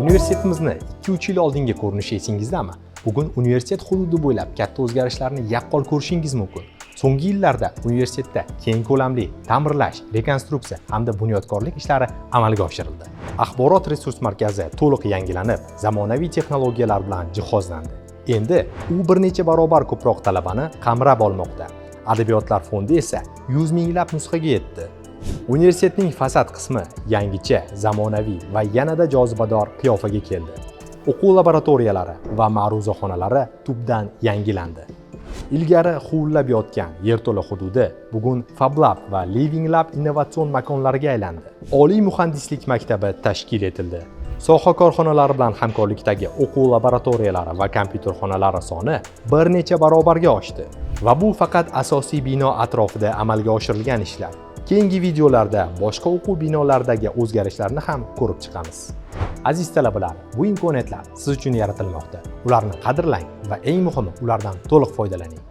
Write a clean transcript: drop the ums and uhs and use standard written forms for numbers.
Universitetimizni 2-3 yil oldingi ko'rinishi esingizdami? Bugun universitet hududi bo'ylab katta o'zgarishlarni yaqqol ko'rishingiz mumkin. So'nggi yillarda universitetda keng ko'lamli ta'mirlash, rekonstruksiya hamda bunyodkorlik ishlari amalga oshirildi. Axborot resurs markazi to'liq yangilanib, zamonaviy texnologiyalar bilan jihozlandi. Endi u bir necha barobar ko'proq talabani qamrab olmoqda. Adabiyotlar fondi esa 100 minglab nusxaga yetdi. Universitetning fasad qismi yangicha, zamonaviy va yanada jozibador qiyofaga keldi. O'quv laboratoriyalari va ma'ruzaxonalari tubdan yangilandi. Ilgari huvillab yotgan yerto'la hududi bugun FabLab va Living Lab innovatsion makonlariga aylandi. Oliy muhandislik maktabi tashkil etildi. Soha korxonalari bilan hamkorlikdagi o'quv laboratoriyalari va kompyuterxonalari soni bir necha barobarga oshdi. Va bu faqat asosiy bino atrofida amalga oshirilgan ishlar. Keyingi videolarda boshqa o'quv binolaridagi o'zgarishlarni ham ko'rib chiqamiz. Aziz talabalar, bu imkoniyatlar siz uchun yaratilmoqda. Ularni qadrlang va eng muhimi, ulardan to'liq foydalaning.